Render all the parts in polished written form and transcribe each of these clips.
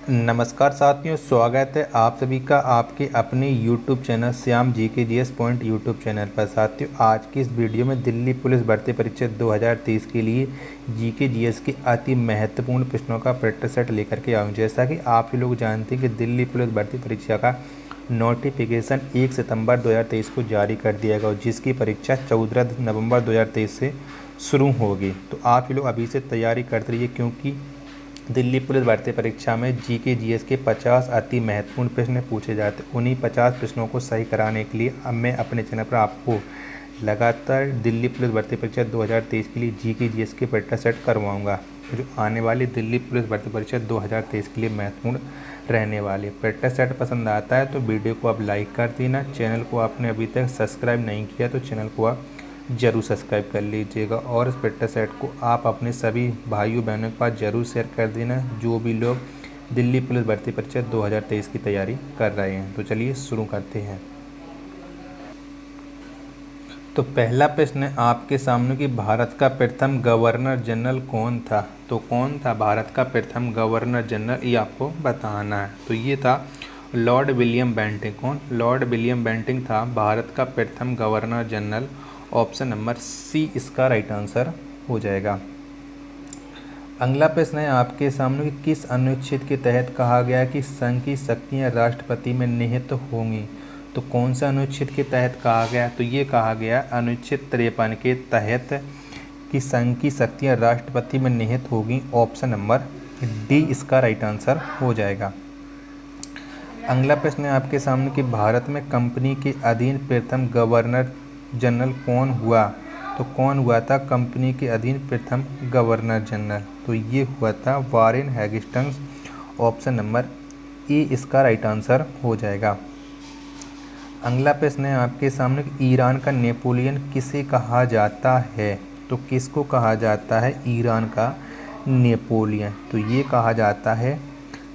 नमस्कार साथियों, स्वागत है आप सभी का आपके अपने YouTube channel Shyam GKGS point YouTube channel पर। साथियों, आज की इस वीडियो में दिल्ली पुलिस भर्ती परीक्षा 2023 के लिए GKGS के अति महत्वपूर्ण प्रश्नों का प्रैक्टिस सेट लेकर के आऊँ। जैसा कि आप ही लोग जानते हैं कि दिल्ली पुलिस भर्ती परीक्षा का नोटिफिकेशन 1 सितंबर 2023 को जारी कर दिया गया, जिसकी परीक्षा 14 नवंबर 2023 से शुरू होगी। तो आप ही लोग अभी से तैयारी करते रहिए, क्योंकि दिल्ली पुलिस भर्ती परीक्षा में GKGS के 50 अति महत्वपूर्ण प्रश्न पूछे जाते हैं। उन्हीं 50 प्रश्नों को सही कराने के लिए अब मैं अपने चैनल पर आपको लगातार दिल्ली पुलिस भर्ती परीक्षा 2023 के लिए GKGS के प्रैक्टिस सेट करवाऊंगा, जो आने वाली दिल्ली पुलिस भर्ती परीक्षा 2023 के लिए महत्वपूर्ण रहने वाली है। प्रैक्टिस सेट पसंद आता है तो वीडियो को आप लाइक कर देना। चैनल को आपने अभी तक सब्सक्राइब नहीं किया तो चैनल को आप ज़रूर सब्सक्राइब कर लीजिएगा, और इस प्रैक्टिस सेट को आप अपने सभी भाइयों बहनों के पास ज़रूर शेयर कर देना, जो भी लोग दिल्ली पुलिस भर्ती परीक्षा 2023 की तैयारी कर रहे हैं। तो चलिए शुरू करते हैं। तो पहला प्रश्न है आपके सामने कि भारत का प्रथम गवर्नर जनरल कौन था। तो कौन था भारत का प्रथम गवर्नर जनरल, ये आपको बताना है। तो ये था लॉर्ड विलियम बेंटिंग। कौन? लॉर्ड विलियम बेंटिंग था भारत का प्रथम governor general. Option number C इसका राइट आंसर हो जाएगा। अगला प्रश्न है आपके सामने कि किस अनुच्छेद के तहत कहा गया कि संघ की शक्तियां राष्ट्रपति में निहित होंगी। तो कौन सा अनुच्छेद के तहत कहा गया? तो ये कहा गया अनुच्छेद 53 के तहत कि संघ की शक्तियां राष्ट्रपति में निहित होगी। ऑप्शन नंबर डी इसका राइट आंसर हो जाएगा। अगला प्रश्न है आपके सामने कि भारत में कंपनी के अधीन प्रथम गवर्नर जनरल कौन हुआ। तो कौन हुआ था कंपनी के अधीन प्रथम गवर्नर जनरल? तो ये हुआ था Warren Hastings. Option number A इसका राइट आंसर हो जाएगा। अगला प्रश्न है आपके सामने कि ईरान का नेपोलियन किसे कहा जाता है। तो किसको कहा जाता है ईरान का नेपोलियन? तो ये कहा जाता है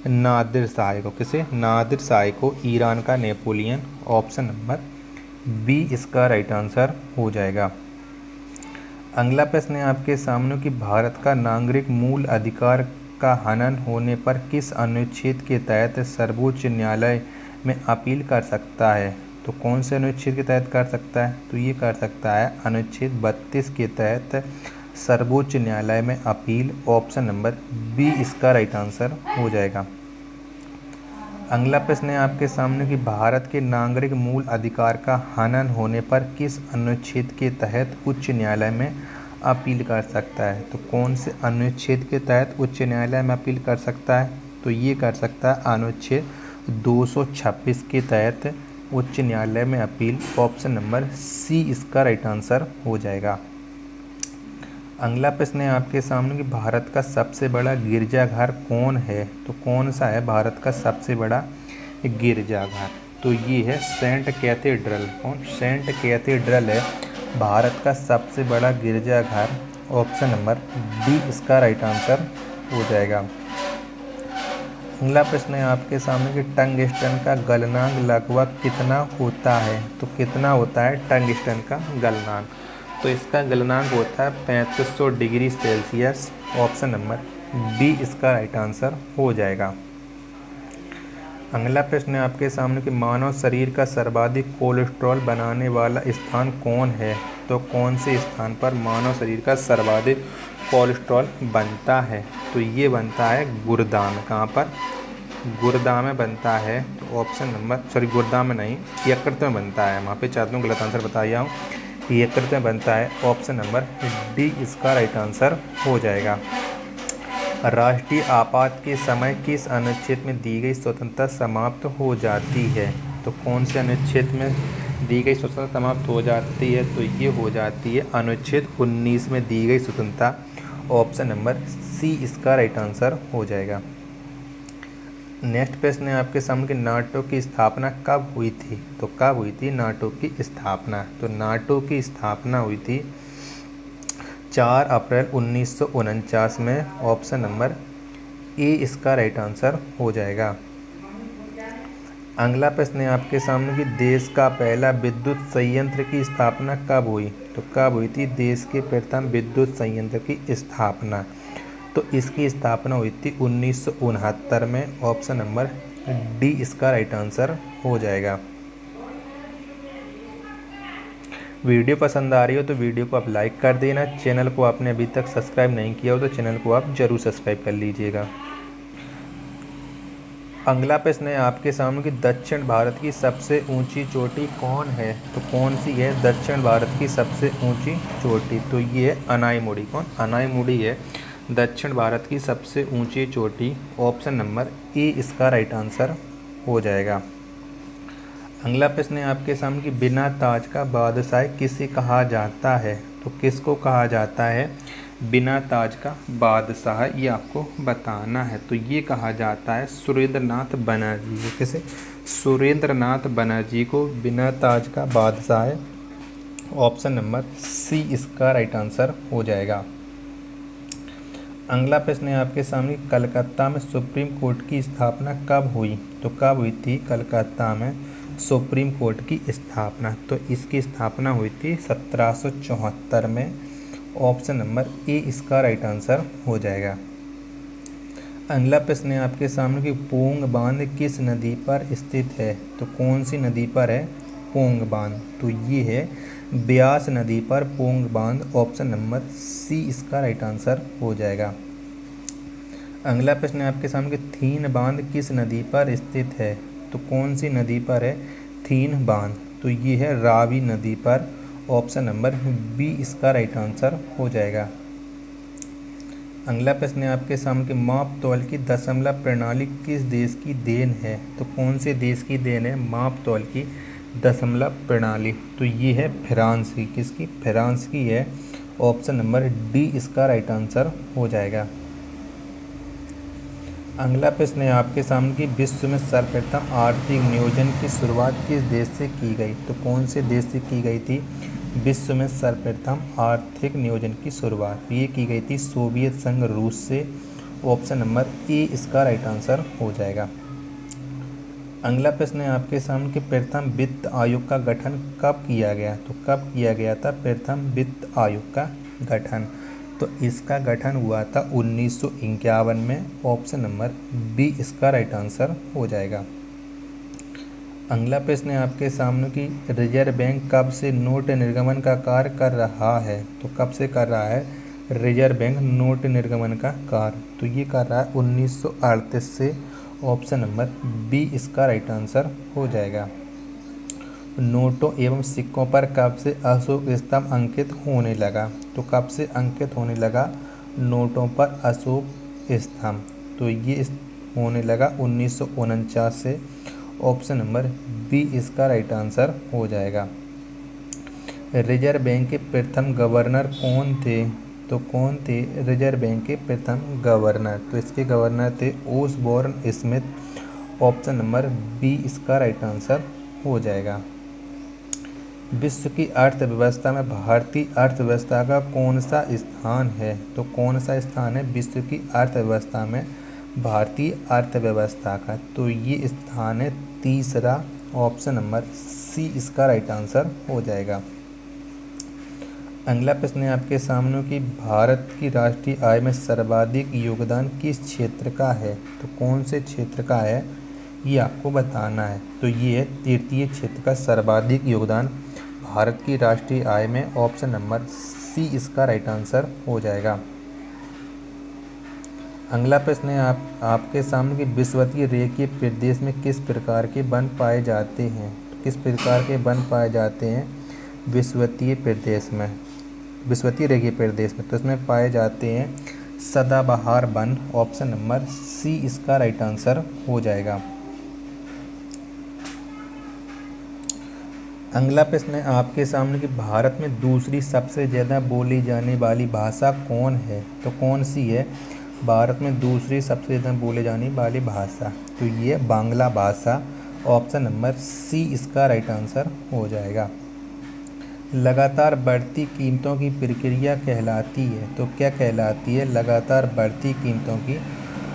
नादिर शाह को। किसे? नादिर शाह को ईरान का नेपोलियन। ऑप्शन नंबर बी इसका राइट आंसर हो जाएगा। अगला प्रश्न है आपके सामने कि भारत का नागरिक मूल अधिकार का हनन होने पर किस अनुच्छेद के तहत सर्वोच्च न्यायालय में अपील कर सकता है। तो कौन से अनुच्छेद के तहत कर सकता है? तो ये कर सकता है अनुच्छेद 32 के तहत सर्वोच्च न्यायालय में अपील। ऑप्शन नंबर बी इसका राइट आंसर हो जाएगा। अगला प्रश्न है आपके सामने कि भारत के नागरिक मूल अधिकार का हनन होने पर किस अनुच्छेद के तहत उच्च न्यायालय में अपील कर सकता है। तो कौन से अनुच्छेद के तहत उच्च न्यायालय में अपील कर सकता है? तो ये कर सकता है अनुच्छेद 226 के तहत उच्च न्यायालय में अपील। ऑप्शन नंबर सी इसका राइट आंसर हो जाएगा। अगला प्रश्न है आपके सामने कि भारत का सबसे बड़ा गिरजाघर कौन है। तो कौन सा है भारत का सबसे बड़ा गिरजाघर? तो ये है सेंट कैथेड्रल। कौन? सेंट कैथेड्रल है भारत का सबसे बड़ा गिरजाघर। ऑप्शन नंबर डी इसका राइट आंसर हो जाएगा। अगला प्रश्न है आपके सामने कि टंगस्टन का गलनांक लगभग कितना होता है। तो कितना होता है टंगस्टन का गलनांक? तो इसका गलनांक होता है 3500 degree Celsius. Option number B इसका राइट आंसर हो जाएगा। अगला प्रश्न है आपके सामने कि मानव शरीर का सर्वाधिक कोलेस्ट्रॉल बनाने वाला स्थान कौन है। तो कौन से स्थान पर मानव शरीर का सर्वाधिक कोलेस्ट्रॉल बनता है? तो ये बनता है गुर्दा में। कहाँ पर? गुर्दा में बनता है। तो ऑप्शन नंबर गुर्दा में नहीं, यकृत में बनता है। वहाँ पे चाहता हूँ गलत आंसर बताया हूँ, यकृत में बनता है। ऑप्शन नंबर डी इसका राइट आंसर हो जाएगा। राष्ट्रीय आपात के समय किस अनुच्छेद में दी गई स्वतंत्रता समाप्त हो जाती है। तो कौन से अनुच्छेद में दी गई स्वतंत्रता समाप्त हो जाती है? तो ये हो जाती है अनुच्छेद 19 में दी गई स्वतंत्रता। ऑप्शन नंबर सी इसका राइट आंसर हो जाएगा। नेक्स्ट प्रश्न है आपके सामने कि नाटो की स्थापना कब हुई थी। तो कब हुई थी नाटो की स्थापना? तो नाटो की स्थापना हुई थी 4 अप्रैल 1949 में। ऑप्शन नंबर ए इसका राइट आंसर हो जाएगा। अगला प्रश्न है आपके सामने कि देश का पहला विद्युत संयंत्र की स्थापना कब हुई। तो कब हुई थी देश के प्रथम विद्युत संयंत्र की स्थापना? तो इसकी स्थापना हुई थी 1969 में। ऑप्शन नंबर डी इसका राइट आंसर हो जाएगा। वीडियो पसंद आ रही हो तो वीडियो को आप लाइक कर देना। चैनल को आपने अभी तक सब्सक्राइब नहीं किया हो तो चैनल को आप जरूर सब्सक्राइब कर लीजिएगा। अगला प्रश्न है आपके सामने कि दक्षिण भारत की सबसे ऊंची चोटी कौन है? तो कौन सी है दक्षिण भारत की सबसे ऊंची चोटी? तो ये है अनाईमुड़ी। कौन? अनाईमुड़ी है दक्षिण भारत की सबसे ऊंची चोटी। ऑप्शन नंबर ए इसका राइट आंसर हो जाएगा। अगला प्रश्न है आपके सामने कि बिना ताज का बादशाह किसे कहा जाता है? तो किसको कहा जाता है बिना ताज का बादशाह? ये आपको बताना है। तो ये कहा जाता है सुरेंद्रनाथ बनर्जी को। किसे? सुरेंद्रनाथ बनर्जी को बिना ताज का बादशाह है। ऑप्शन नंबर सी इसका राइट आंसर हो जाएगा। अगला प्रश्न है आपके सामने कलकत्ता में सुप्रीम कोर्ट की स्थापना कब हुई? तो कब हुई थी कलकत्ता में सुप्रीम कोर्ट की स्थापना? तो इसकी स्थापना हुई थी 1774 में। ऑप्शन नंबर ए इसका राइट आंसर हो जाएगा। अगला प्रश्न है आपके सामने कि पोंग बांध किस नदी पर स्थित है? तो कौन सी नदी पर है पोंग बांध? तो ये है ब्यास नदी पर पोंग बांध। ऑप्शन नंबर सी इसका राइट आंसर हो जाएगा। अगला प्रश्न है आपके सामने कि थीन बांध किस नदी पर स्थित है? तो कौन सी नदी पर है थीन बांध? तो ये है रावी नदी पर। ऑप्शन नंबर बी इसका राइट आंसर हो जाएगा। अगला प्रश्न है आपके सामने कि माप तौल की दशमलव प्रणाली किस देश की देन है? तो कौन से देश की देन है माप तौल की दशमलव प्रणाली? तो ये है फ्रांस की। किसकी? फ्रांस की है। ऑप्शन नंबर डी इसका राइट आंसर हो जाएगा। अगला प्रश्न है आपके सामने कि विश्व में सर्वप्रथम आर्थिक नियोजन की शुरुआत किस देश से की गई? तो कौन से देश से की गई थी विश्व में सर्वप्रथम आर्थिक नियोजन की शुरुआत? ये की गई थी सोवियत संघ रूस से। ऑप्शन नंबर ए इसका राइट आंसर हो जाएगा। अगला प्रश्न है आपके सामने कि प्रथम वित्त आयोग का गठन कब किया गया? तो कब किया गया था प्रथम वित्त आयोग का गठन? तो इसका गठन हुआ था 1951 में। ऑप्शन नंबर बी इसका राइट आंसर हो जाएगा। अगला प्रश्न है आपके सामने कि रिजर्व बैंक कब से नोट निर्गमन का कार्य कर रहा है? तो कब से कर रहा है रिजर्व बैंक नोट निर्गमन का कार्य? तो ये कर रहा है 1938 से। ऑप्शन नंबर बी इसका राइट आंसर हो जाएगा। नोटों एवं सिक्कों पर कब से अशोक स्तंभ अंकित होने लगा? तो कब से अंकित होने लगा नोटों पर अशोक स्तंभ? तो ये होने लगा 1949 से। ऑप्शन नंबर बी इसका राइट आंसर हो जाएगा। रिजर्व बैंक के प्रथम गवर्नर कौन थे? तो कौन थे रिजर्व बैंक के प्रथम गवर्नर? तो इसके गवर्नर थे Osborne Smith. Option number B इसका राइट आंसर हो जाएगा। विश्व की अर्थव्यवस्था में भारतीय अर्थव्यवस्था का कौन सा स्थान है? तो कौन सा स्थान है विश्व की अर्थव्यवस्था में भारतीय अर्थव्यवस्था का? तो ये स्थान है तीसरा। ऑप्शन नंबर सी इसका राइट आंसर हो जाएगा। अगला प्रश्न है आपके सामने कि भारत की राष्ट्रीय आय में सर्वाधिक योगदान किस क्षेत्र का है? तो कौन से क्षेत्र का है ये आपको बताना है। तो ये है तृतीय क्षेत्र का सर्वाधिक योगदान भारत की राष्ट्रीय आय में। ऑप्शन नंबर सी इसका राइट आंसर हो जाएगा। अगला प्रश्न है आपके सामने कि विषुवतीय रेखीय प्रदेश में किस प्रकार के वन पाए जाते हैं? तो किस प्रकार के वन पाए जाते हैं विषुवतीय प्रदेश में, विषुवतीय रेखीय प्रदेश में? तो इसमें पाए जाते हैं सदाबहार वन। ऑप्शन नंबर सी इसका राइट आंसर हो जाएगा। अगला प्रश्न है आपके सामने कि भारत में दूसरी सबसे ज़्यादा बोली जाने वाली भाषा कौन है? तो कौन सी है भारत में दूसरी सबसे ज़्यादा बोली जाने वाली भाषा? तो ये बांग्ला भाषा। ऑप्शन नंबर सी इसका राइट आंसर हो जाएगा। लगातार बढ़ती कीमतों की प्रक्रिया कहलाती है? तो क्या कहलाती है लगातार बढ़ती कीमतों की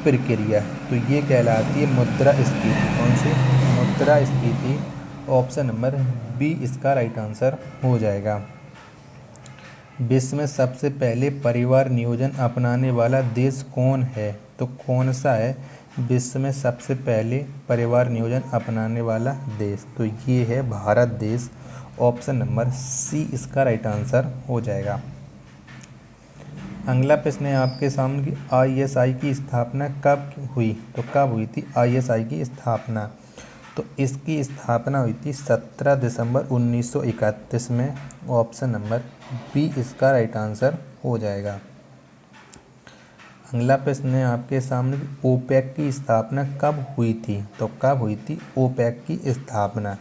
प्रक्रिया? तो ये कहलाती है मुद्रास्फीति। कौन सी? मुद्रास्फीति। ऑप्शन नंबर बी इसका राइट आंसर हो जाएगा। विश्व में सबसे पहले परिवार नियोजन अपनाने वाला देश कौन है? तो कौन सा है विश्व में सबसे पहले परिवार नियोजन अपनाने वाला देश? तो ये है भारत देश। ऑप्शन नंबर सी इसका राइट आंसर हो जाएगा। अगला प्रश्न है आपके सामने कि आईएसआई की स्थापना कब हुई? तो कब हुई थी आईएसआई की स्थापना? तो इसकी स्थापना हुई थी 17 दिसंबर 1931 में। ऑप्शन नंबर बी इसका राइट आंसर हो जाएगा। अगला प्रश्न है आपके सामने ओपेक की स्थापना कब हुई थी? तो कब हुई थी ओपेक की स्थापना?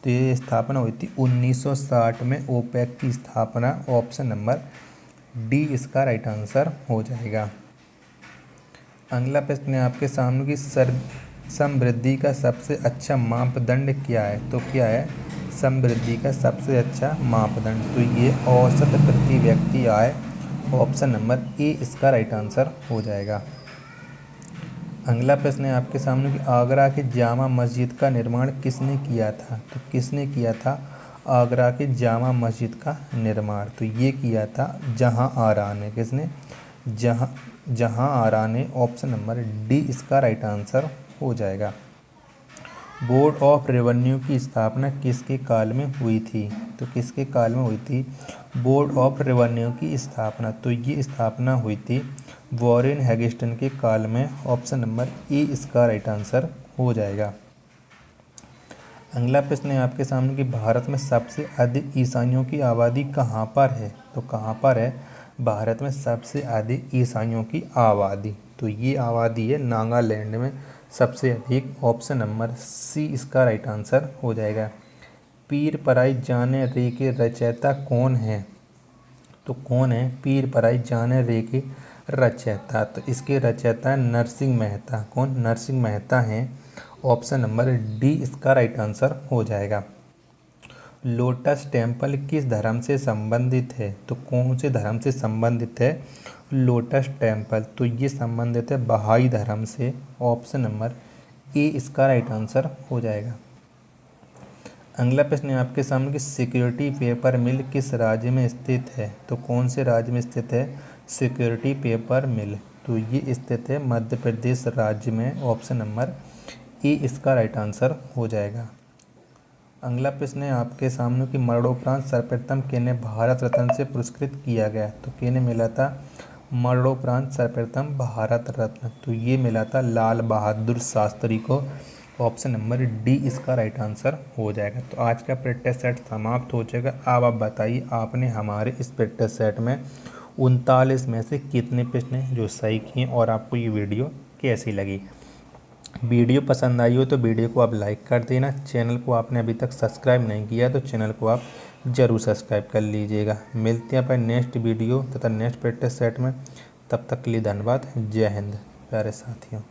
तो ये स्थापना हुई थी 1960 में ओपेक की स्थापना। ऑप्शन नंबर डी इसका राइट आंसर हो जाएगा। अगला प्रश्न है आपके सामने कि समृद्धि का सबसे अच्छा मापदंड क्या है? तो क्या है समृद्धि का सबसे अच्छा मापदंड? तो ये औसत प्रति व्यक्ति आय। ऑप्शन नंबर ए इसका राइट आंसर हो जाएगा। अगला प्रश्न है आपके सामने कि आगरा की जामा मस्जिद का निर्माण किसने किया था? तो किसने किया था आगरा की जामा मस्जिद का निर्माण? तो ये किया था जहां आरा ने। किसने? जहां आरा ने। ऑप्शन नंबर डी इसका राइट आंसर हो जाएगा। बोर्ड ऑफ रेवेन्यू की स्थापना किसके काल में हुई थी? तो किसके काल में हुई थी बोर्ड ऑफ रेवेन्यू की स्थापना? तो ये स्थापना हुई थी वॉरेन हेगिस्टन के काल में। ऑप्शन नंबर ए इसका राइट आंसर हो जाएगा। अगला प्रश्न है आपके सामने कि भारत में सबसे अधिक ईसाइयों की आबादी कहाँ पर है? तो कहाँ पर है भारत में सबसे अधिक ईसाइयों की आबादी? तो ये आबादी है नागालैंड में सबसे अधिक। ऑप्शन नंबर सी इसका राइट आंसर हो जाएगा। पीर पराई जाने रे के रचयिता कौन है? तो कौन है पीर पराई जाने रे के रचयिता? तो इसके रचयिता है नरसिंह मेहता। कौन? नरसिंह मेहता हैं। ऑप्शन नंबर डी इसका राइट आंसर हो जाएगा। लोटस टेम्पल किस धर्म से संबंधित है? तो कौन से धर्म से संबंधित है लोटस टेम्पल? तो ये संबंधित है बहाई धर्म से। ऑप्शन नंबर ए इसका राइट आंसर हो जाएगा। अगला प्रश्न है आपके सामने कि सिक्योरिटी पेपर मिल किस राज्य में स्थित है? तो कौन से राज्य में स्थित है सिक्योरिटी पेपर मिल? तो ये स्थित है मध्य प्रदेश राज्य में। ऑप्शन नंबर ए इसका राइट आंसर हो जाएगा। अगला प्रश्न है आपके सामने कि मरणोपरांत सर्वप्रथम किन्हें भारत रत्न से पुरस्कृत किया गया? तो किन्हें मिला था मरणोपरांत सर्वप्रथम भारत रत्न? तो ये मिला था लाल बहादुर शास्त्री को। ऑप्शन नंबर डी इसका राइट आंसर हो जाएगा। तो आज का प्रैक्टिस सेट समाप्त हो जाएगा। अब आप बताइए आपने हमारे इस प्रैक्टिस सेट में 39 में से कितने प्रश्न जो सही किए और आपको ये वीडियो कैसी लगी? वीडियो पसंद आई हो तो वीडियो को आप लाइक कर देना। चैनल को आपने अभी तक सब्सक्राइब नहीं किया तो चैनल को आप ज़रूर सब्सक्राइब कर लीजिएगा। मिलते हैं अपन नेक्स्ट वीडियो तथा नेक्स्ट प्रैक्टिस सेट में। तब तक के लिए धन्यवाद। जय हिंद प्यारे साथियों।